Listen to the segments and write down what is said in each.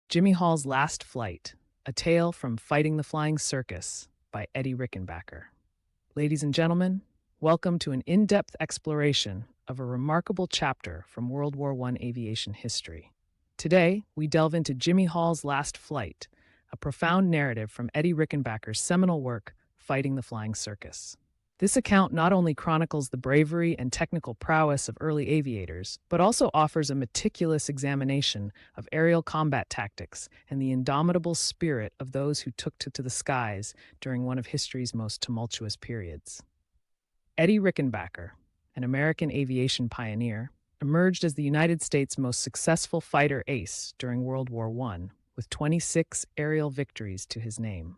Jimmy Hall's Last Flight, A Tale from Fighting the Flying Circus by Eddie Rickenbacker. Ladies and gentlemen, welcome to an in-depth exploration of a remarkable chapter from World War I aviation history. Today, we delve into Jimmy Hall's Last Flight, a profound narrative from Eddie Rickenbacker's seminal work, Fighting the Flying Circus. This account not only chronicles the bravery and technical prowess of early aviators, but also offers a meticulous examination of aerial combat tactics and the indomitable spirit of those who took to the skies during one of history's most tumultuous periods. Eddie Rickenbacker, an American aviation pioneer, emerged as the United States' most successful fighter ace during World War I, with 26 aerial victories to his name.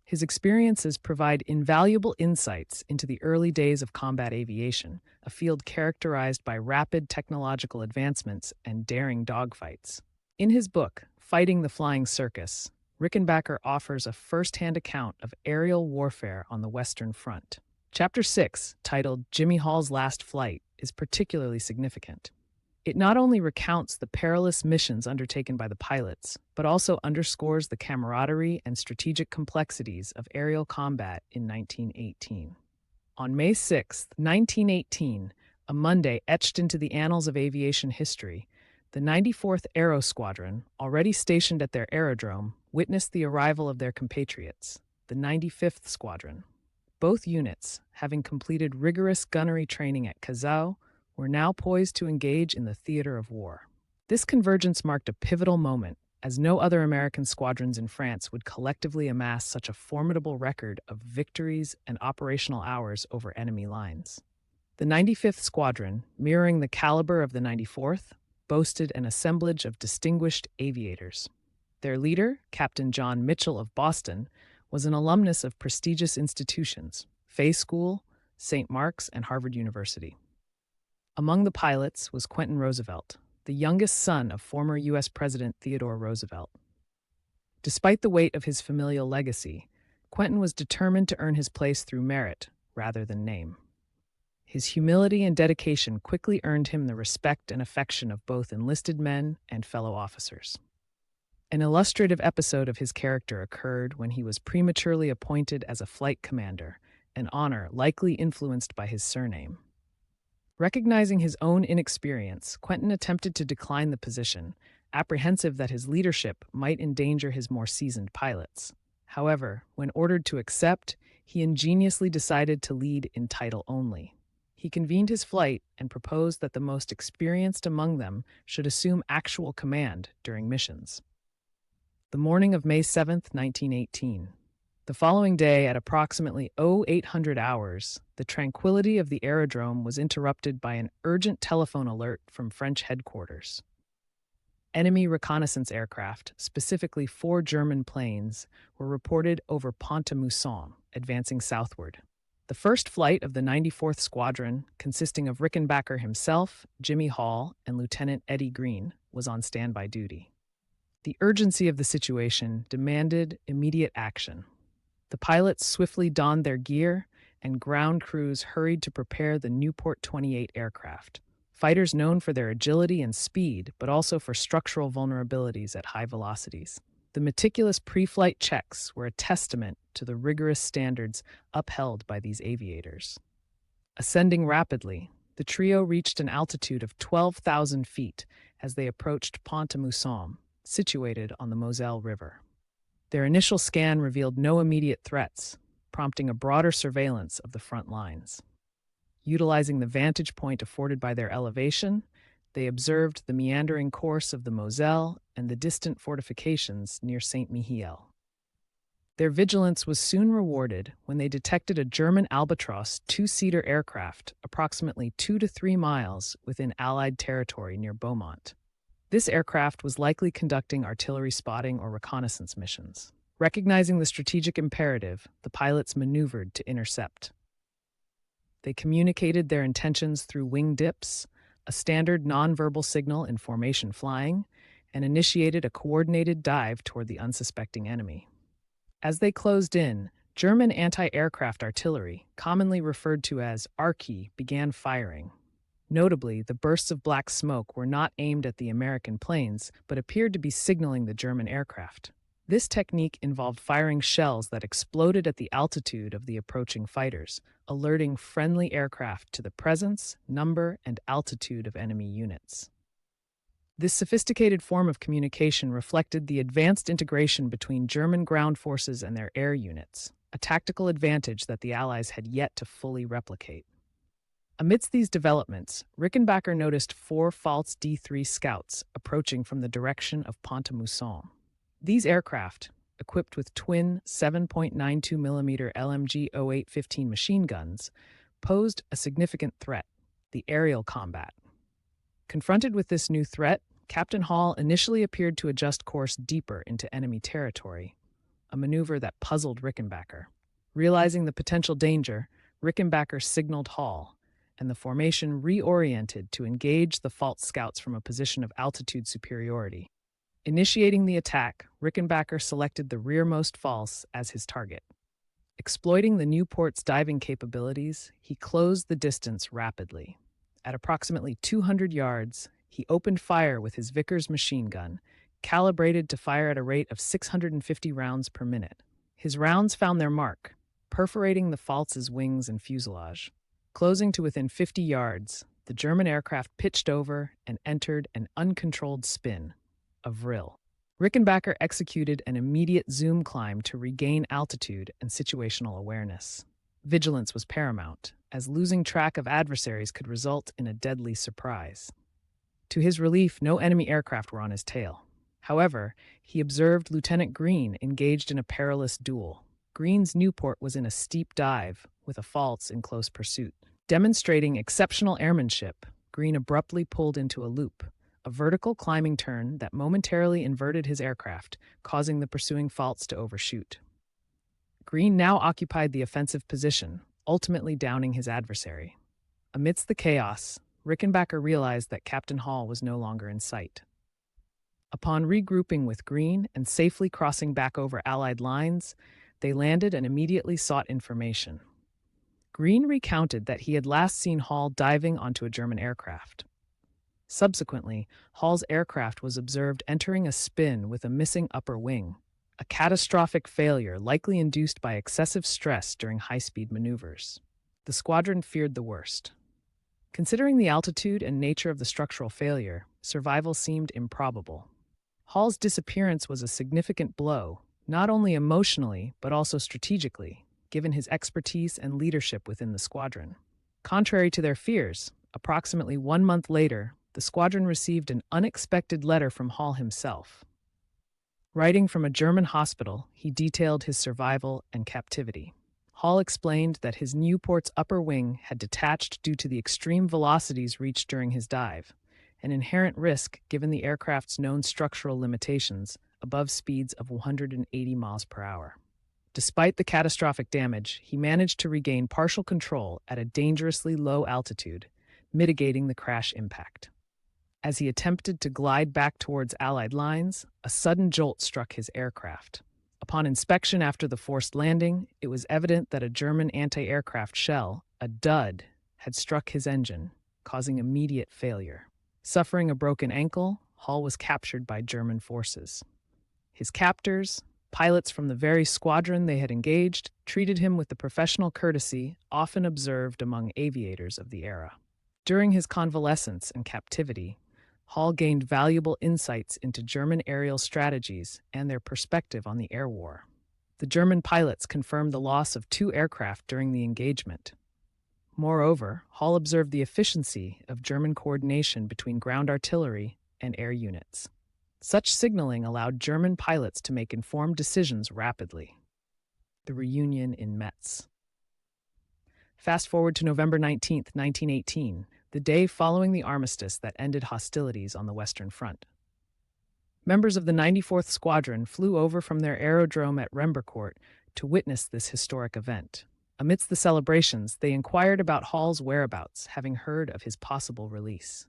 His experiences provide invaluable insights into the early days of combat aviation, a field characterized by rapid technological advancements and daring dogfights. In his book, Fighting the Flying Circus, Rickenbacker offers a first-hand account of aerial warfare on the Western Front. Chapter 6, titled Jimmy Hall's Last Flight, is particularly significant. It not only recounts the perilous missions undertaken by the pilots, but also underscores the camaraderie and strategic complexities of aerial combat in 1918. On May 6, 1918, a Monday etched into the annals of aviation history, the 94th Aero Squadron, already stationed at their aerodrome, witnessed the arrival of their compatriots, the 95th Squadron. Both units, having completed rigorous gunnery training at Cazaux, were now poised to engage in the theater of war. This convergence marked a pivotal moment, as no other American squadrons in France would collectively amass such a formidable record of victories and operational hours over enemy lines. The 95th Squadron, mirroring the caliber of the 94th, boasted an assemblage of distinguished aviators. Their leader, Captain John Mitchell of Boston, was an alumnus of prestigious institutions, Fay School, St. Mark's, and Harvard University. Among the pilots was Quentin Roosevelt, the youngest son of former U.S. President Theodore Roosevelt. Despite the weight of his familial legacy, Quentin was determined to earn his place through merit rather than name. His humility and dedication quickly earned him the respect and affection of both enlisted men and fellow officers. An illustrative episode of his character occurred when he was prematurely appointed as a flight commander, an honor likely influenced by his surname. Recognizing his own inexperience, Quentin attempted to decline the position, apprehensive that his leadership might endanger his more seasoned pilots. However, when ordered to accept, he ingeniously decided to lead in title only. He convened his flight and proposed that the most experienced among them should assume actual command during missions. The morning of May 7, 1918. The following day, at approximately 0800 hours, the tranquility of the aerodrome was interrupted by an urgent telephone alert from French headquarters. Enemy reconnaissance aircraft, specifically 4 German planes, were reported over Pont-à-Mousson, advancing southward. The first flight of the 94th Squadron, consisting of Rickenbacker himself, Jimmy Hall, and Lieutenant Eddie Green, was on standby duty. The urgency of the situation demanded immediate action. The pilots swiftly donned their gear, and ground crews hurried to prepare the Nieuport 28 aircraft, fighters known for their agility and speed, but also for structural vulnerabilities at high velocities. The meticulous pre-flight checks were a testament to the rigorous standards upheld by these aviators. Ascending rapidly, the trio reached an altitude of 12,000 feet as they approached Pont-à-Mousson, situated on the Moselle River. Their initial scan revealed no immediate threats, prompting a broader surveillance of the front lines. Utilizing the vantage point afforded by their elevation, they observed the meandering course of the Moselle and the distant fortifications near Saint-Mihiel. Their vigilance was soon rewarded when they detected a German Albatros 2-seater aircraft approximately 2 to 3 miles within Allied territory near Beaumont. This aircraft was likely conducting artillery spotting or reconnaissance missions. Recognizing the strategic imperative, the pilots maneuvered to intercept. They communicated their intentions through wing dips, a standard nonverbal signal in formation flying, and initiated a coordinated dive toward the unsuspecting enemy. As they closed in, German anti-aircraft artillery, commonly referred to as Archi, began firing. Notably, the bursts of black smoke were not aimed at the American planes, but appeared to be signaling the German aircraft. This technique involved firing shells that exploded at the altitude of the approaching fighters, alerting friendly aircraft to the presence, number, and altitude of enemy units. This sophisticated form of communication reflected the advanced integration between German ground forces and their air units, a tactical advantage that the Allies had yet to fully replicate. Amidst these developments, Rickenbacker noticed 4 false D-3 scouts approaching from the direction of Pont-à-Mousson. These aircraft, equipped with twin 7.92mm LMG 0815 machine guns, posed a significant threat: the aerial combat. Confronted with this new threat, Captain Hall initially appeared to adjust course deeper into enemy territory, a maneuver that puzzled Rickenbacker. Realizing the potential danger, Rickenbacker signaled Hall, and the formation reoriented to engage the false scouts from a position of altitude superiority. Initiating the attack, Rickenbacker selected the rearmost false as his target. Exploiting the Nieuport's diving capabilities, he closed the distance rapidly. At approximately 200 yards, he opened fire with his Vickers machine gun, calibrated to fire at a rate of 650 rounds per minute. His rounds found their mark, perforating the false's wings and fuselage. Closing to within 50 yards, the German aircraft pitched over and entered an uncontrolled spin, a vrille. Rickenbacker executed an immediate zoom climb to regain altitude and situational awareness. Vigilance was paramount, as losing track of adversaries could result in a deadly surprise. To his relief, no enemy aircraft were on his tail. However, he observed Lieutenant Green engaged in a perilous duel. Green's Nieuport was in a steep dive, with a false in close pursuit. Demonstrating exceptional airmanship, Green abruptly pulled into a loop, a vertical climbing turn that momentarily inverted his aircraft, causing the pursuing false to overshoot. Green now occupied the offensive position, ultimately downing his adversary. Amidst the chaos, Rickenbacker realized that Captain Hall was no longer in sight. Upon regrouping with Green and safely crossing back over Allied lines, they landed and immediately sought information. Green recounted that he had last seen Hall diving onto a German aircraft. Subsequently, Hall's aircraft was observed entering a spin with a missing upper wing, a catastrophic failure likely induced by excessive stress during high-speed maneuvers. The squadron feared the worst. Considering the altitude and nature of the structural failure, survival seemed improbable. Hall's disappearance was a significant blow, not only emotionally but also strategically, given his expertise and leadership within the squadron. Contrary to their fears, approximately 1 month later, the squadron received an unexpected letter from Hall himself. Writing from a German hospital, he detailed his survival and captivity. Hall explained that his Nieuport's upper wing had detached due to the extreme velocities reached during his dive, an inherent risk given the aircraft's known structural limitations above speeds of 180 miles per hour. Despite the catastrophic damage, he managed to regain partial control at a dangerously low altitude, mitigating the crash impact. As he attempted to glide back towards Allied lines, a sudden jolt struck his aircraft. Upon inspection after the forced landing, it was evident that a German anti-aircraft shell, a dud, had struck his engine, causing immediate failure. Suffering a broken ankle, Hall was captured by German forces. His captors, pilots from the very squadron they had engaged, treated him with the professional courtesy often observed among aviators of the era. During his convalescence and captivity, Hall gained valuable insights into German aerial strategies and their perspective on the air war. The German pilots confirmed the loss of 2 aircraft during the engagement. Moreover, Hall observed the efficiency of German coordination between ground artillery and air units. Such signaling allowed German pilots to make informed decisions rapidly. The reunion in Metz. Fast forward to November 19, 1918, the day following the armistice that ended hostilities on the Western Front. Members of the 94th Squadron flew over from their aerodrome at Rembercourt to witness this historic event. Amidst the celebrations, they inquired about Hall's whereabouts, having heard of his possible release.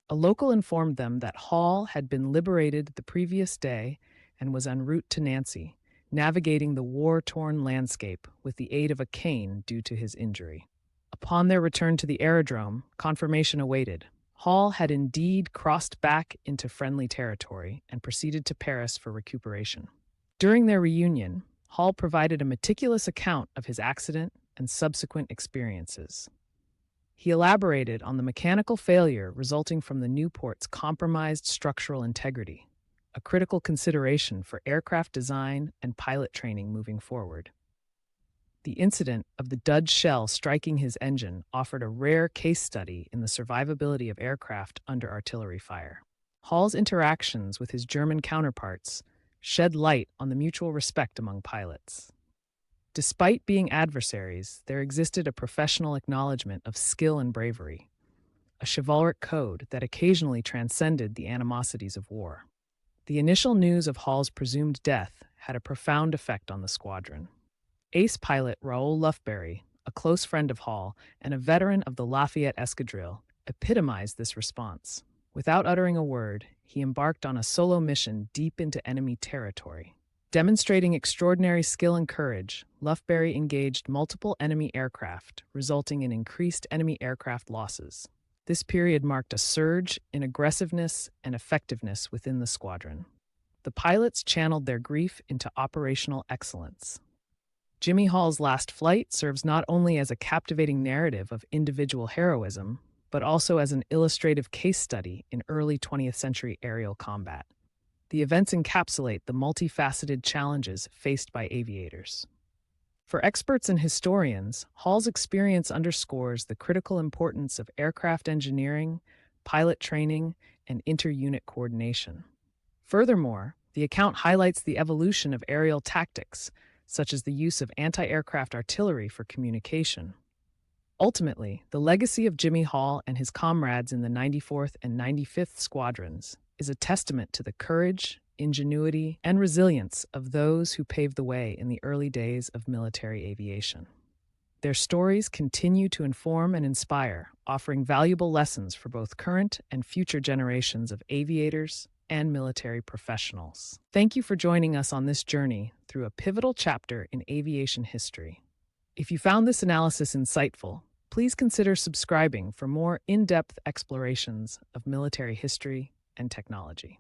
A local informed them that Hall had been liberated the previous day and was en route to Nancy, navigating the war-torn landscape with the aid of a cane due to his injury. A Upon their return to the aerodrome, confirmation awaited. Hall had indeed crossed back into friendly territory and proceeded to Paris for recuperation. During their reunion, Hall provided a meticulous account of his accident and subsequent experiences. He elaborated on the mechanical failure resulting from the Nieuport's compromised structural integrity, a critical consideration for aircraft design and pilot training moving forward. The incident of the dud shell striking his engine offered a rare case study in the survivability of aircraft under artillery fire. Hall's interactions with his German counterparts shed light on the mutual respect among pilots. Despite being adversaries, there existed a professional acknowledgement of skill and bravery, a chivalric code that occasionally transcended the animosities of war. The initial news of Hall's presumed death had a profound effect on the squadron. Ace pilot Raoul Lufberry, a close friend of Hall and a veteran of the Lafayette Escadrille, epitomized this response. Without uttering a word, he embarked on a solo mission deep into enemy territory. Demonstrating extraordinary skill and courage, Lufberry engaged multiple enemy aircraft, resulting in increased enemy aircraft losses. This period marked a surge in aggressiveness and effectiveness within the squadron. The pilots channeled their grief into operational excellence. Jimmy Hall's last flight serves not only as a captivating narrative of individual heroism, but also as an illustrative case study in early 20th century aerial combat. The events encapsulate the multifaceted challenges faced by aviators. For experts and historians, Hall's experience underscores the critical importance of aircraft engineering, pilot training, and inter-unit coordination. Furthermore, the account highlights the evolution of aerial tactics, such as the use of anti-aircraft artillery for communication. Ultimately, the legacy of Jimmy Hall and his comrades in the 94th and 95th Squadrons is a testament to the courage, ingenuity, and resilience of those who paved the way in the early days of military aviation. Their stories continue to inform and inspire, offering valuable lessons for both current and future generations of aviators and military professionals. Thank you for joining us on this journey through a pivotal chapter in aviation history. If you found this analysis insightful, please consider subscribing for more in-depth explorations of military history and technology.